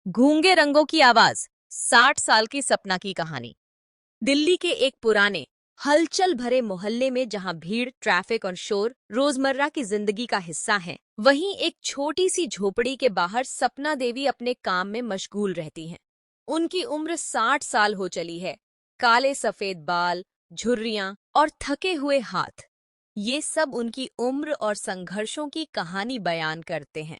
गूंगे रंगों की आवाज, 60 साल की सपना की कहानी। दिल्ली के एक पुराने हलचल भरे मोहल्ले में जहां भीड़, ट्रैफिक और शोर रोजमर्रा की जिंदगी का हिस्सा हैं, वहीं एक छोटी सी झोपड़ी के बाहर सपना देवी अपने काम में मशगूल रहती हैं। उनकी उम्र 60 साल हो चली है। काले सफेद बाल, झुर्रियां और थके हुए हाथ, ये सब उनकी उम्र और संघर्षों की कहानी बयान करते हैं।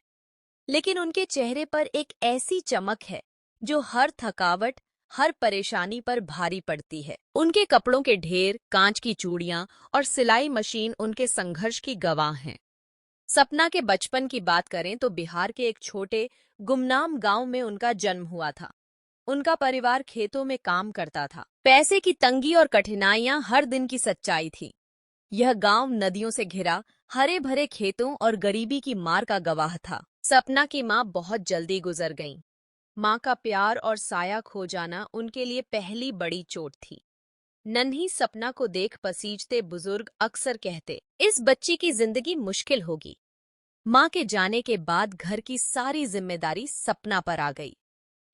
लेकिन उनके चेहरे पर एक ऐसी चमक है जो हर थकावट, हर परेशानी पर भारी पड़ती है। उनके कपड़ों के ढेर, कांच की चूड़ियां और सिलाई मशीन उनके संघर्ष की गवाह हैं। सपना के बचपन की बात करें तो बिहार के एक छोटे गुमनाम गांव में उनका जन्म हुआ था। उनका परिवार खेतों में काम करता था। पैसे की तंगी और कठिनाइयां हर दिन की सच्चाई थी। यह गांव नदियों से घिरा, हरे भरे खेतों और गरीबी की मार का गवाह था। सपना की माँ बहुत जल्दी गुजर गईं। माँ का प्यार और साया खो जाना उनके लिए पहली बड़ी चोट थी। नन्ही सपना को देख पसीजते बुजुर्ग अक्सर कहते, इस बच्ची की जिंदगी मुश्किल होगी। माँ के जाने के बाद घर की सारी जिम्मेदारी सपना पर आ गई।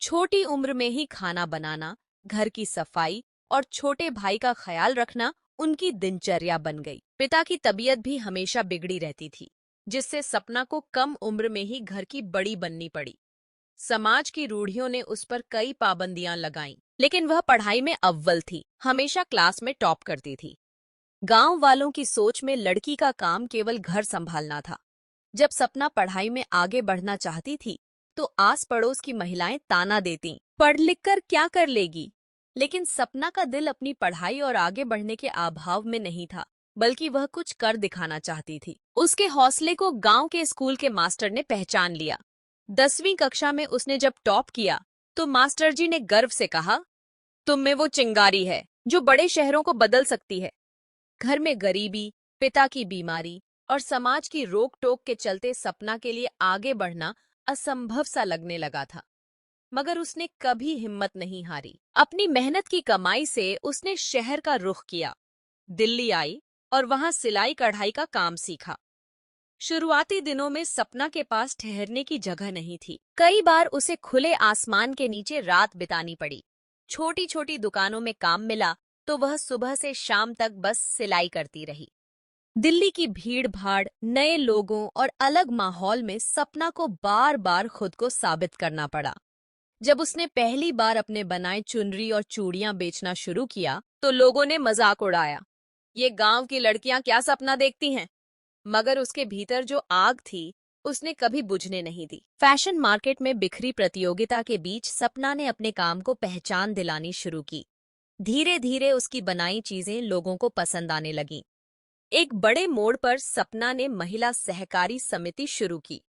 छोटी उम्र में ही खाना बनाना, घर की सफाई और छोटे भाई का ख्याल रखना उनकी दिनचर्या बन गई। पिता की तबीयत भी हमेशा बिगड़ी रहती थी, जिससे सपना को कम उम्र में ही घर की बड़ी बननी पड़ी। समाज की रूढ़ियों ने उस पर कई पाबंदियां लगाईं, लेकिन वह पढ़ाई में अव्वल थी, हमेशा क्लास में टॉप करती थी। गांव वालों की सोच में लड़की का काम केवल घर संभालना था। जब सपना पढ़ाई में आगे बढ़ना चाहती थी, तो आस पड़ोस की महिलाएं ताना देतीं, पढ़ लिख कर क्या कर लेगी। लेकिन सपना का दिल अपनी पढ़ाई और आगे बढ़ने के अभाव में नहीं था, बल्कि वह कुछ कर दिखाना चाहती थी। उसके हौसले को गांव के स्कूल के मास्टर ने पहचान लिया। 10वीं कक्षा में उसने जब टॉप किया, तो मास्टर जी ने गर्व से कहा, तुम में वो चिंगारी है जो बड़े शहरों को बदल सकती है। घर में गरीबी, पिता की बीमारी और समाज की रोक टोक के चलते सपना के लिए आगे बढ़ना असंभव सा लगने लगा था। मगर उसने कभी हिम्मत नहीं हारी। अपनी मेहनत की कमाई से उसने शहर का रुख किया, दिल्ली आई और वहां सिलाई कढ़ाई का काम सीखा। शुरुआती दिनों में सपना के पास ठहरने की जगह नहीं थी। कई बार उसे खुले आसमान के नीचे रात बितानी पड़ी। छोटी छोटी दुकानों में काम मिला तो वह सुबह से शाम तक बस सिलाई करती रही। दिल्ली की भीड़ भाड़, नए लोगों और अलग माहौल में सपना को बार बार खुद को साबित करना पड़ा। जब उसने पहली बार अपने बनाए चुनरी और चूड़ियां बेचना शुरू किया, तो लोगों ने मजाक उड़ाया, ये गांव की लड़कियां क्या सपना देखती हैं। मगर उसके भीतर जो आग थी, उसने कभी बुझने नहीं दी। फैशन मार्केट में बिखरी प्रतियोगिता के बीच सपना ने अपने काम को पहचान दिलानी शुरू की। धीरे धीरे उसकी बनाई चीजें लोगों को पसंद आने लगीं। एक बड़े मोड़ पर सपना ने महिला सहकारी समिति शुरू की।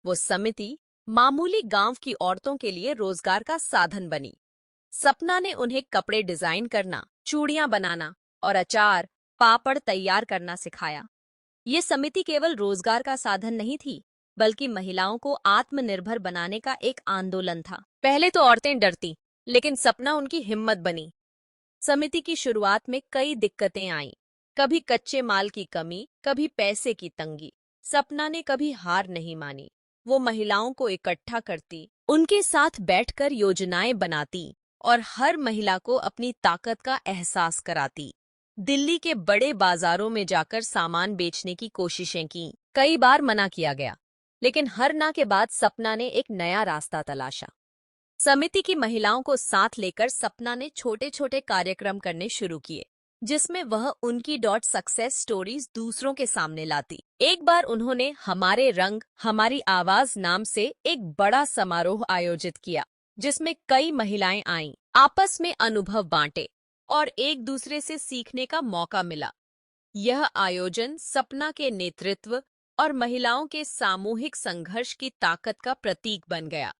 वो समिति मामूली गांव की औरतों के लिए रोजगार का साधन बनी। सपना ने उन्हें कपड़े डिजाइन करना, चूड़ियां बनाना और अचार, पापड़ तैयार करना सिखाया। ये समिति केवल रोजगार का साधन नहीं थी, बल्कि महिलाओं को आत्मनिर्भर बनाने का एक आंदोलन था। पहले तो औरतें डरती, लेकिन सपना उनकी हिम्मत बनी। समिति की शुरुआत में कई दिक्कतें आईं, कभी कच्चे माल की कमी, कभी पैसे की तंगी। सपना ने कभी हार नहीं मानी। वो महिलाओं को इकट्ठा करती, उनके साथ बैठकर योजनाएं बनाती और हर महिला को अपनी ताकत का एहसास कराती। दिल्ली के बड़े बाजारों में जाकर सामान बेचने की कोशिशें की। कई बार मना किया गया, लेकिन हर ना के बाद सपना ने एक नया रास्ता तलाशा। समिति की महिलाओं को साथ लेकर सपना ने छोटे छोटे कार्यक्रम करने शुरू किए, जिसमें वह उनकी सक्सेस स्टोरीज दूसरों के सामने लाती। एक बार उन्होंने हमारे रंग हमारी आवाज नाम से एक बड़ा समारोह आयोजित किया, जिसमें कई महिलाएं आईं, आपस में अनुभव बांटे और एक दूसरे से सीखने का मौका मिला। यह आयोजन सपना के नेतृत्व और महिलाओं के सामूहिक संघर्ष की ताकत का प्रतीक बन गया।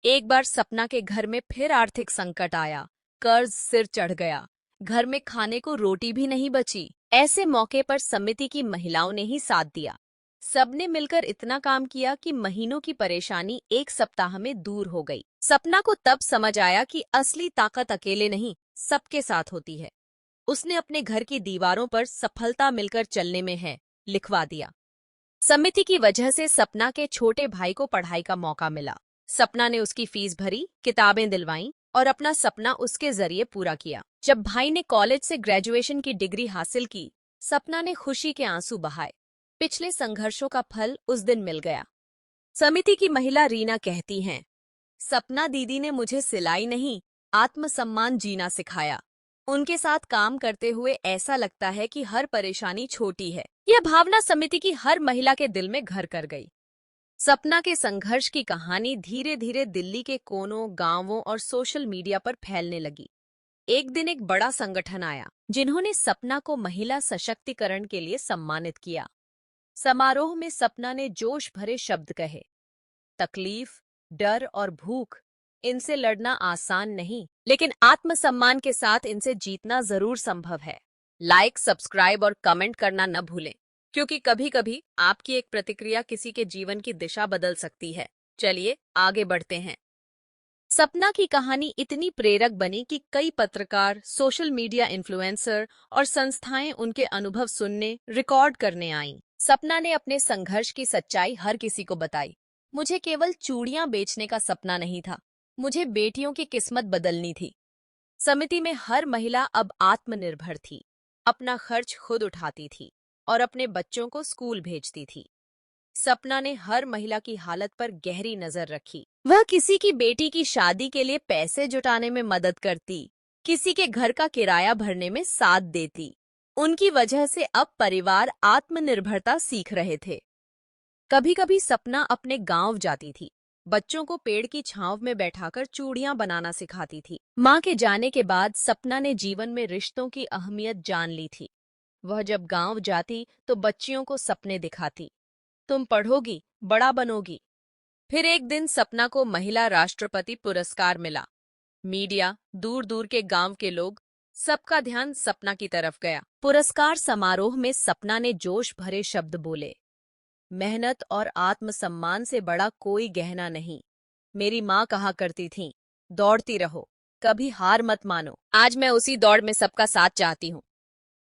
एक बार सपना के घर में फिर आर्थिक संकट आया, कर्ज सिर चढ़ गया, घर में खाने को रोटी भी नहीं बची। ऐसे मौके पर समिति की महिलाओं ने ही साथ दिया। सबने मिलकर इतना काम किया कि महीनों की परेशानी एक सप्ताह में दूर हो गई। सपना को तब समझ आया कि असली ताकत अकेले नहीं, सबके साथ होती है। उसने अपने घर की दीवारों पर सफलता मिलकर चलने में है लिखवा दिया। समिति की वजह से सपना के छोटे भाई को पढ़ाई का मौका मिला। सपना ने उसकी फीस भरी, किताबें दिलवाईं और अपना सपना उसके जरिए पूरा किया। जब भाई ने कॉलेज से ग्रेजुएशन की डिग्री हासिल की, सपना ने खुशी के आंसू बहाए। पिछले संघर्षों का फल उस दिन मिल गया। समिति की महिला रीना कहती हैं, सपना दीदी ने मुझे सिलाई नहीं, आत्मसम्मान जीना सिखाया। उनके साथ काम करते हुए ऐसा लगता है कि हर परेशानी छोटी है। यह भावना समिति की हर महिला के दिल में घर कर गई। सपना के संघर्ष की कहानी धीरे धीरे दिल्ली के कोनों, गांवों और सोशल मीडिया पर फैलने लगी। एक दिन एक बड़ा संगठन आया, जिन्होंने सपना को महिला सशक्तिकरण के लिए सम्मानित किया। समारोह में सपना ने जोश भरे शब्द कहे, तकलीफ, डर और भूख, इनसे लड़ना आसान नहीं, लेकिन आत्मसम्मान के साथ इनसे जीतना जरूर संभव है। लाइक, सब्सक्राइब और कमेंट करना न भूलें, क्योंकि कभी कभी आपकी एक प्रतिक्रिया किसी के जीवन की दिशा बदल सकती है। चलिए आगे बढ़ते हैं। सपना की कहानी इतनी प्रेरक बनी कि कई पत्रकार, सोशल मीडिया इन्फ्लुएंसर और संस्थाएं उनके अनुभव सुनने, रिकॉर्ड करने आईं। सपना ने अपने संघर्ष की सच्चाई हर किसी को बताई। मुझे केवल चूड़ियां बेचने का सपना नहीं था, मुझे बेटियों की किस्मत बदलनी थी। समिति में हर महिला अब आत्मनिर्भर थी, अपना खर्च खुद उठाती थी और अपने बच्चों को स्कूल भेजती थी। सपना ने हर महिला की हालत पर गहरी नजर रखी। वह किसी की बेटी की शादी के लिए पैसे जुटाने में मदद करती, किसी के घर का किराया भरने में साथ देती। उनकी वजह से अब परिवार आत्मनिर्भरता सीख रहे थे। कभी कभी सपना अपने गांव जाती थी, बच्चों को पेड़ की छांव में बैठाकर चूड़ियां बनाना सिखाती थी। मां के जाने के बाद सपना ने जीवन में रिश्तों की अहमियत जान ली थी। वह जब गांव जाती तो बच्चियों को सपने दिखाती, तुम पढ़ोगी, बड़ा बनोगी। फिर एक दिन सपना को महिला राष्ट्रपति पुरस्कार मिला। मीडिया, दूर दूर के गांव के लोग, सबका ध्यान सपना की तरफ गया। पुरस्कार समारोह में सपना ने जोश भरे शब्द बोले, मेहनत और आत्मसम्मान से बड़ा कोई गहना नहीं। मेरी माँ कहा करती थी, दौड़ती रहो, कभी हार मत मानो। आज मैं उसी दौड़ में सबका साथ चाहती हूँ।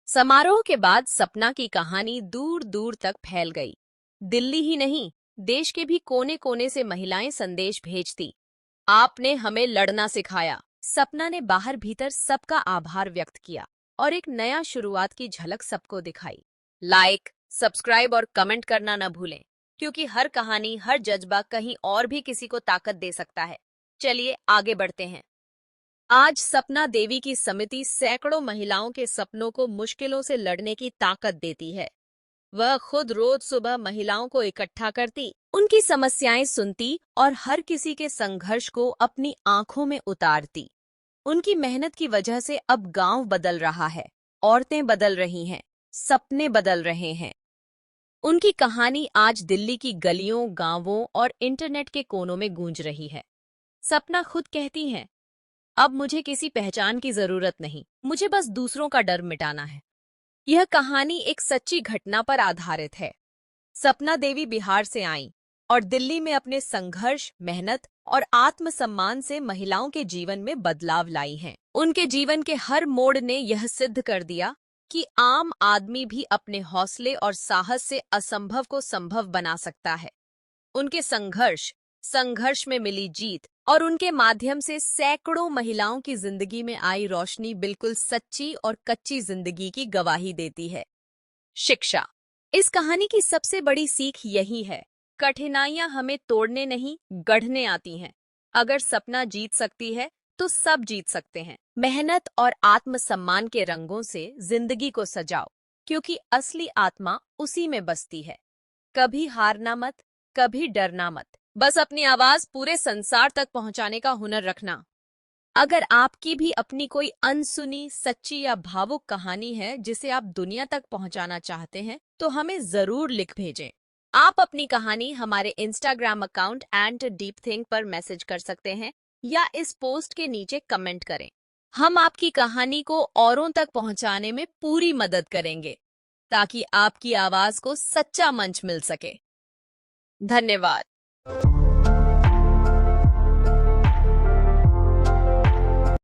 समारोह के बाद सपना की कहानी दूर दूर तक फैल गई। दिल्ली ही नहीं, देश के भी कोने कोने से महिलाएं संदेश भेजती, आपने हमें लड़ना सिखाया। सपना ने बाहर भीतर सबका आभार व्यक्त किया और एक नया शुरुआत की झलक सबको दिखाई। लाइक, सब्सक्राइब और कमेंट करना न भूलें, क्योंकि हर कहानी, हर जज्बा कहीं और भी किसी को ताकत दे सकता है। चलिए आगे बढ़ते हैं। आज सपना देवी की समिति सैकड़ों महिलाओं के सपनों को मुश्किलों से लड़ने की ताकत देती है। वह खुद रोज सुबह महिलाओं को इकट्ठा करती, उनकी समस्याएं सुनती और हर किसी के संघर्ष को अपनी आंखों में उतारती। उनकी मेहनत की वजह से अब गांव बदल रहा है, औरतें बदल रही हैं, सपने बदल रहे हैं। उनकी कहानी आज दिल्ली की गलियों, गांवों और इंटरनेट के कोनों में गूंज रही है। सपना खुद कहती हैं, अब मुझे किसी पहचान की जरूरत नहीं, मुझे बस दूसरों का डर मिटाना है। यह कहानी एक सच्ची घटना पर आधारित है। सपना देवी बिहार से आईं और दिल्ली में अपने संघर्ष, मेहनत और आत्मसम्मान से महिलाओं के जीवन में बदलाव लाई हैं। उनके जीवन के हर मोड़ ने यह सिद्ध कर दिया कि आम आदमी भी अपने हौसले और साहस से असंभव को संभव बना सकता है। उनके संघर्ष में मिली जीत और उनके माध्यम से सैकड़ों महिलाओं की जिंदगी में आई रोशनी बिल्कुल सच्ची और कच्ची जिंदगी की गवाही देती है। शिक्षा। इस कहानी की सबसे बड़ी सीख यही है, कठिनाइयां हमें तोड़ने नहीं, गढ़ने आती हैं। अगर सपना जीत सकती है तो सब जीत सकते हैं। मेहनत और आत्मसम्मान के रंगों से जिंदगी को सजाओ, क्योंकि असली आत्मा उसी में बसती है। कभी हारना मत, कभी डरना मत, बस अपनी आवाज पूरे संसार तक पहुंचाने का हुनर रखना। अगर आपकी भी अपनी कोई अनसुनी, सच्ची या भावुक कहानी है जिसे आप दुनिया तक पहुंचाना चाहते हैं, तो हमें जरूर लिख भेजें। आप अपनी कहानी हमारे इंस्टाग्राम अकाउंट @deepthink पर मैसेज कर सकते हैं या इस पोस्ट के नीचे कमेंट करें। हम आपकी कहानी को औरों तक पहुंचाने में पूरी मदद करेंगे, ताकि आपकी आवाज को सच्चा मंच मिल सके। धन्यवाद।